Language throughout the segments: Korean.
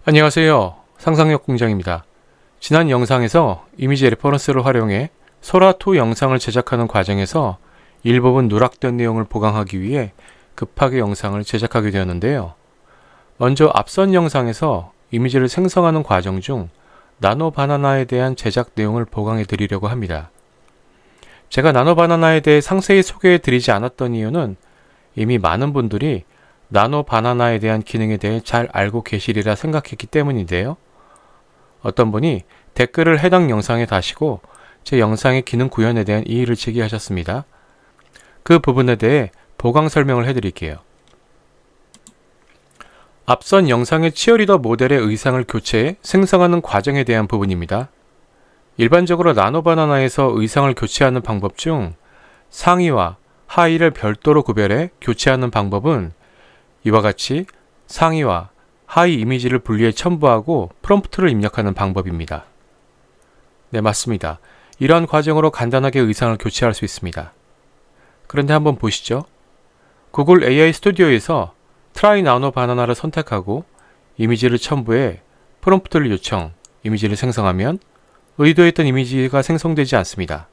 안녕하세요. 상상력 공장입니다. 지난 영상에서 이미지 레퍼런스를 활용해 소라2 영상을 제작하는 과정에서 일부분 누락된 내용을 보강하기 위해 급하게 영상을 제작하게 되었는데요. 먼저 앞선 영상에서 이미지를 생성하는 과정 중 나노바나나에 대한 제작 내용을 보강해 드리려고 합니다. 제가 나노바나나에 대해 상세히 소개해 드리지 않았던 이유는 이미 많은 분들이 나노바나나에 대한 기능에 대해 잘 알고 계시리라 생각했기 때문인데요. 어떤 분이 댓글을 해당 영상에 다시고 제 영상의 기능 구현에 대한 이의를 제기하셨습니다. 그 부분에 대해 보강 설명을 해드릴게요. 앞선 영상의 치어리더 모델의 의상을 교체해 생성하는 과정에 대한 부분입니다. 일반적으로 나노바나나에서 의상을 교체하는 방법 중 상의와 하의를 별도로 구별해 교체하는 방법은 이와 같이 상의와 하의 이미지를 분리해 첨부하고 프롬프트를 입력하는 방법입니다. 네, 맞습니다. 이러한 과정으로 간단하게 의상을 교체할 수 있습니다. 그런데 한번 보시죠. 구글 AI 스튜디오에서 Try Nano Banana를 선택하고 이미지를 첨부해 프롬프트를 요청, 이미지를 생성하면 의도했던 이미지가 생성되지 않습니다.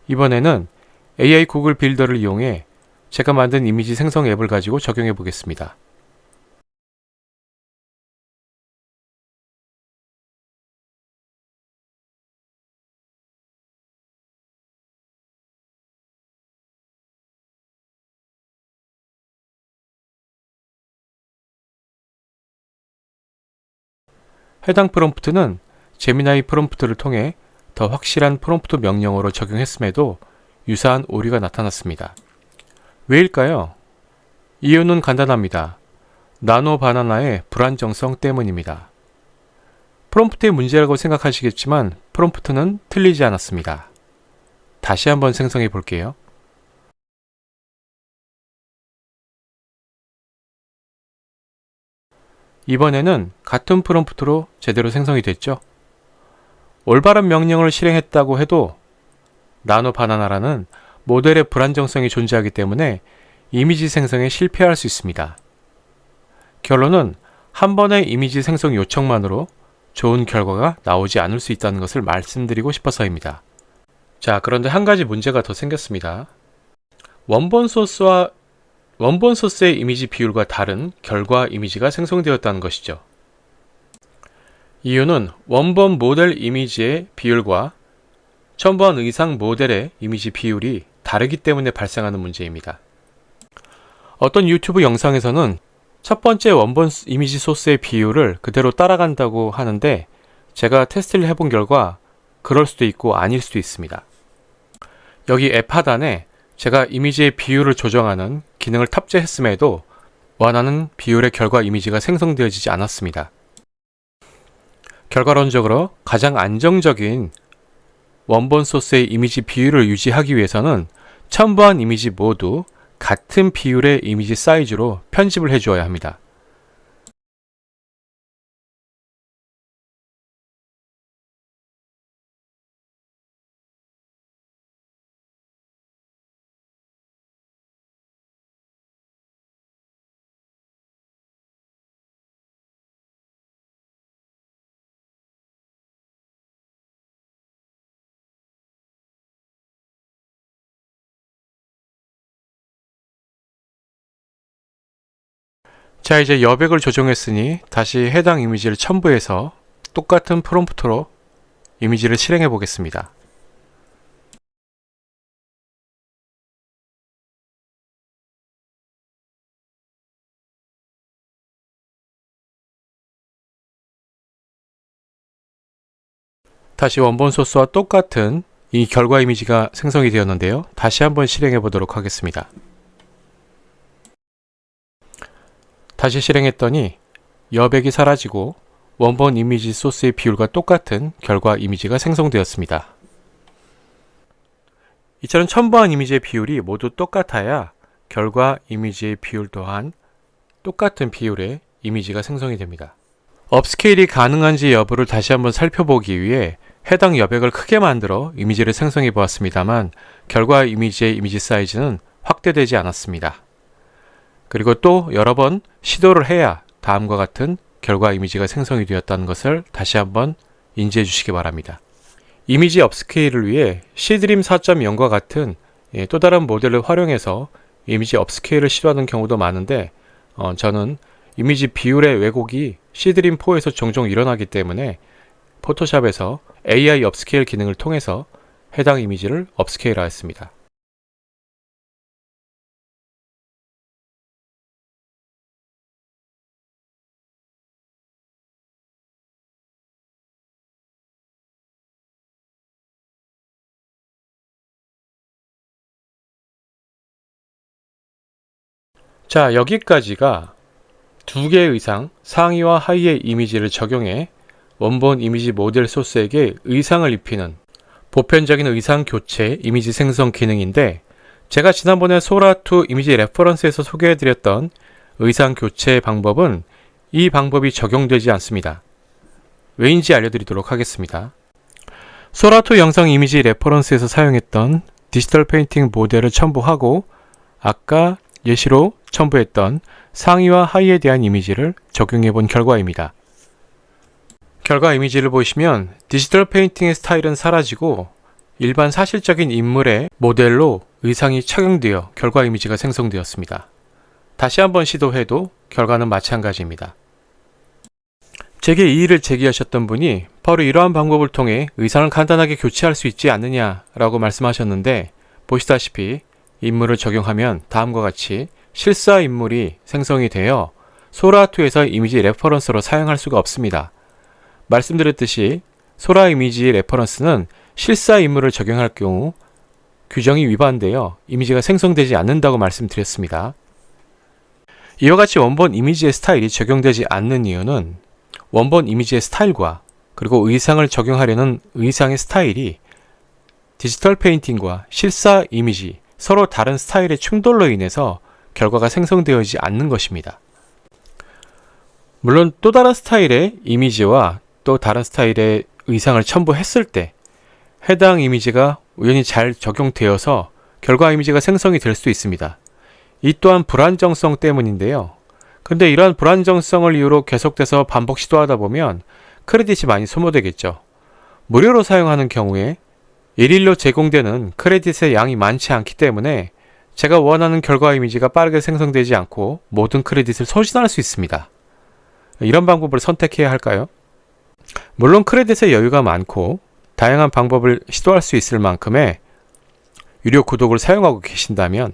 이번에는 AI 구글 빌더를 이용해 제가 만든 이미지 생성 앱을 가지고 적용해 보겠습니다. 해당 프롬프트는 제미나이 프롬프트를 통해 더 확실한 프롬프트 명령어로 적용했음에도 유사한 오류가 나타났습니다. 왜일까요? 이유는 간단합니다. 나노바나나의 불안정성 때문입니다. 프롬프트의 문제라고 생각하시겠지만 프롬프트는 틀리지 않았습니다. 다시 한번 생성해 볼게요. 이번에는 같은 프롬프트로 제대로 생성이 됐죠? 올바른 명령을 실행했다고 해도 나노바나나라는 모델의 불안정성이 존재하기 때문에 이미지 생성에 실패할 수 있습니다. 결론은 한 번의 이미지 생성 요청만으로 좋은 결과가 나오지 않을 수 있다는 것을 말씀드리고 싶어서입니다. 자, 그런데 한 가지 문제가 더 생겼습니다. 원본 소스의 이미지 비율과 다른 결과 이미지가 생성되었다는 것이죠. 이유는 원본 모델 이미지의 비율과 첨부한 의상 모델의 이미지 비율이 다르기 때문에 발생하는 문제입니다. 어떤 유튜브 영상에서는 첫 번째 원본 이미지 소스의 비율을 그대로 따라간다고 하는데 제가 테스트를 해본 결과 그럴 수도 있고 아닐 수도 있습니다. 여기 앱 하단에 제가 이미지의 비율을 조정하는 기능을 탑재했음에도 원하는 비율의 결과 이미지가 생성되어지지 않았습니다. 결과론적으로 가장 안정적인 원본 소스의 이미지 비율을 유지하기 위해서는 첨부한 이미지 모두 같은 비율의 이미지 사이즈로 편집을 해주어야 합니다. 자, 이제 여백을 조정했으니 다시 해당 이미지를 첨부해서 똑같은 프롬프트로 이미지를 실행해 보겠습니다. 다시 원본 소스와 똑같은 이 결과 이미지가 생성이 되었는데요. 다시 한번 실행해 보도록 하겠습니다. 다시 실행했더니 여백이 사라지고 원본 이미지 소스의 비율과 똑같은 결과 이미지가 생성되었습니다. 이처럼 첨부한 이미지의 비율이 모두 똑같아야 결과 이미지의 비율 또한 똑같은 비율의 이미지가 생성이 됩니다. 업스케일이 가능한지 여부를 다시 한번 살펴보기 위해 해당 여백을 크게 만들어 이미지를 생성해 보았습니다만 결과 이미지의 이미지 사이즈는 확대되지 않았습니다. 그리고 또 여러 번 시도를 해야 다음과 같은 결과 이미지가 생성이 되었다는 것을 다시 한번 인지해 주시기 바랍니다. 이미지 업스케일을 위해 C드림 4.0과 같은 또 다른 모델을 활용해서 이미지 업스케일을 시도하는 경우도 많은데 저는 이미지 비율의 왜곡이 C드림 4에서 종종 일어나기 때문에 포토샵에서 AI 업스케일 기능을 통해서 해당 이미지를 업스케일하였습니다. 자, 여기까지가 두 개의 의상, 상의와 하의의 이미지를 적용해 원본 이미지 모델 소스에게 의상을 입히는 보편적인 의상 교체 이미지 생성 기능인데, 제가 지난번에 소라2 이미지 레퍼런스에서 소개해드렸던 의상 교체 방법은 이 방법이 적용되지 않습니다. 왜인지 알려드리도록 하겠습니다. 소라2 영상 이미지 레퍼런스에서 사용했던 디지털 페인팅 모델을 첨부하고 아까 예시로 첨부했던 상의와 하의에 대한 이미지를 적용해 본 결과입니다. 결과 이미지를 보시면 디지털 페인팅의 스타일은 사라지고 일반 사실적인 인물의 모델로 의상이 착용되어 결과 이미지가 생성되었습니다. 다시 한번 시도해도 결과는 마찬가지입니다. 제게 이의를 제기하셨던 분이 바로 이러한 방법을 통해 의상을 간단하게 교체할 수 있지 않느냐라고 말씀하셨는데, 보시다시피 인물을 적용하면 다음과 같이 실사 인물이 생성이 되어 소라2에서 이미지 레퍼런스로 사용할 수가 없습니다. 말씀드렸듯이 소라 이미지 레퍼런스는 실사 인물을 적용할 경우 규정이 위반되어 이미지가 생성되지 않는다고 말씀드렸습니다. 이와 같이 원본 이미지의 스타일이 적용되지 않는 이유는 원본 이미지의 스타일과 그리고 의상을 적용하려는 의상의 스타일이 디지털 페인팅과 실사 이미지 서로 다른 스타일의 충돌로 인해서 결과가 생성되어지지 않는 것입니다. 물론 또 다른 스타일의 이미지와 또 다른 스타일의 의상을 첨부했을 때 해당 이미지가 우연히 잘 적용되어서 결과 이미지가 생성이 될 수 있습니다. 이 또한 불안정성 때문인데요. 근데 이러한 불안정성을 이유로 계속돼서 반복 시도하다 보면 크레딧이 많이 소모되겠죠. 무료로 사용하는 경우에 일일로 제공되는 크레딧의 양이 많지 않기 때문에 제가 원하는 결과 이미지가 빠르게 생성되지 않고 모든 크레딧을 소진할 수 있습니다. 이런 방법을 선택해야 할까요? 물론 크레딧의 여유가 많고 다양한 방법을 시도할 수 있을 만큼의 유료 구독을 사용하고 계신다면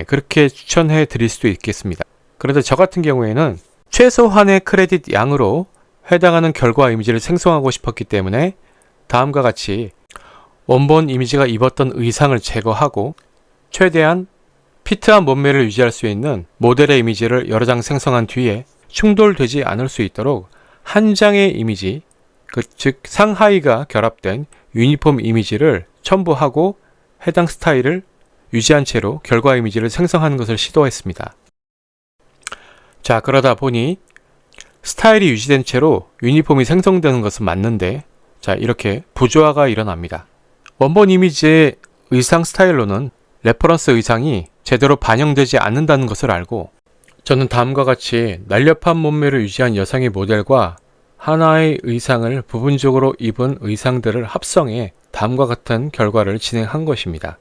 그렇게 추천해 드릴 수도 있겠습니다. 그런데 저 같은 경우에는 최소한의 크레딧 양으로 해당하는 결과 이미지를 생성하고 싶었기 때문에 다음과 같이 원본 이미지가 입었던 의상을 제거하고 최대한 피트한 몸매를 유지할 수 있는 모델의 이미지를 여러 장 생성한 뒤에 충돌되지 않을 수 있도록 한 장의 이미지, 즉 상하의가 결합된 유니폼 이미지를 첨부하고 해당 스타일을 유지한 채로 결과 이미지를 생성하는 것을 시도했습니다. 자, 그러다 보니 스타일이 유지된 채로 유니폼이 생성되는 것은 맞는데, 자, 이렇게 부조화가 일어납니다. 원본 이미지의 의상 스타일로는 레퍼런스 의상이 제대로 반영되지 않는다는 것을 알고 저는 다음과 같이 날렵한 몸매를 유지한 여성의 모델과 하나의 의상을 부분적으로 입은 의상들을 합성해 다음과 같은 결과를 진행한 것입니다.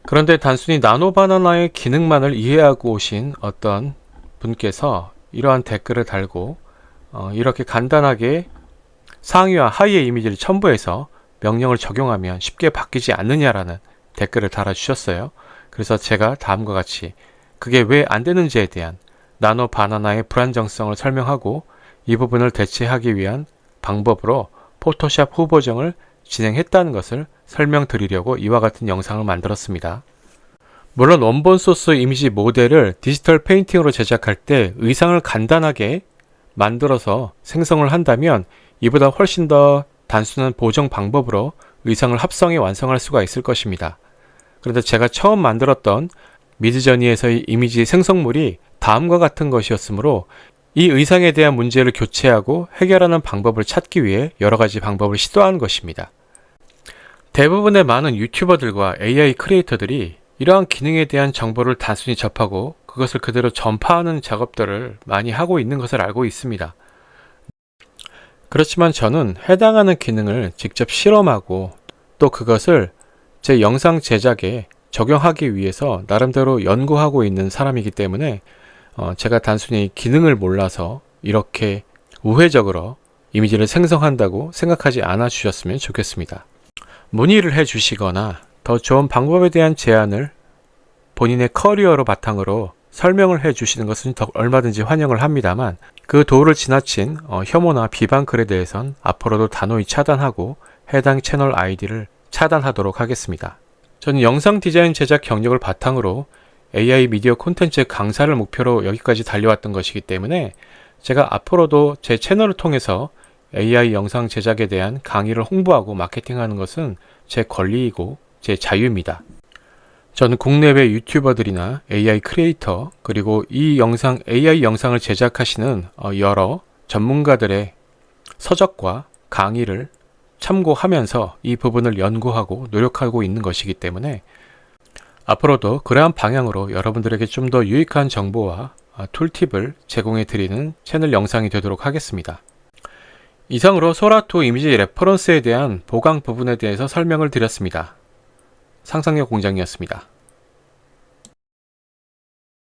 그런데 단순히 나노바나나의 기능만을 이해하고 오신 어떤 분께서 이러한 댓글을 달고 이렇게 간단하게 상의와 하의의 이미지를 첨부해서 명령을 적용하면 쉽게 바뀌지 않느냐라는 댓글을 달아주셨어요. 그래서 제가 다음과 같이 그게 왜 안 되는지에 대한 나노 바나나의 불안정성을 설명하고 이 부분을 대체하기 위한 방법으로 포토샵 후보정을 진행했다는 것을 설명드리려고 이와 같은 영상을 만들었습니다. 물론 원본 소스 이미지 모델을 디지털 페인팅으로 제작할 때 의상을 간단하게 만들어서 생성을 한다면 이보다 훨씬 더 단순한 보정 방법으로 의상을 합성해 완성할 수가 있을 것입니다. 그런데 제가 처음 만들었던 미드저니에서의 이미지 생성물이 다음과 같은 것이었으므로 이 의상에 대한 문제를 교체하고 해결하는 방법을 찾기 위해 여러 가지 방법을 시도한 것입니다. 대부분의 많은 유튜버들과 AI 크리에이터들이 이러한 기능에 대한 정보를 단순히 접하고 그것을 그대로 전파하는 작업들을 많이 하고 있는 것을 알고 있습니다. 그렇지만 저는 해당하는 기능을 직접 실험하고 또 그것을 제 영상 제작에 적용하기 위해서 나름대로 연구하고 있는 사람이기 때문에 제가 단순히 기능을 몰라서 이렇게 우회적으로 이미지를 생성한다고 생각하지 않아 주셨으면 좋겠습니다. 문의를 해 주시거나 더 좋은 방법에 대한 제안을 본인의 커리어로 바탕으로 설명을 해 주시는 것은 얼마든지 환영을 합니다만 그 도를 지나친 혐오나 비방 글에 대해선 앞으로도 단호히 차단하고 해당 채널 아이디를 차단하도록 하겠습니다. 저는 영상 디자인 제작 경력을 바탕으로 AI 미디어 콘텐츠 강사를 목표로 여기까지 달려왔던 것이기 때문에 제가 앞으로도 제 채널을 통해서 AI 영상 제작에 대한 강의를 홍보하고 마케팅하는 것은 제 권리이고 제 자유입니다. 저는 국내외 유튜버들이나 AI 크리에이터 그리고 이 AI 영상을 제작하시는 여러 전문가들의 서적과 강의를 참고하면서 이 부분을 연구하고 노력하고 있는 것이기 때문에 앞으로도 그러한 방향으로 여러분들에게 좀 더 유익한 정보와 툴팁을 제공해 드리는 채널 영상이 되도록 하겠습니다. 이상으로 소라2 이미지 레퍼런스에 대한 보강 부분에 대해서 설명을 드렸습니다. 상상력 공장이었습니다.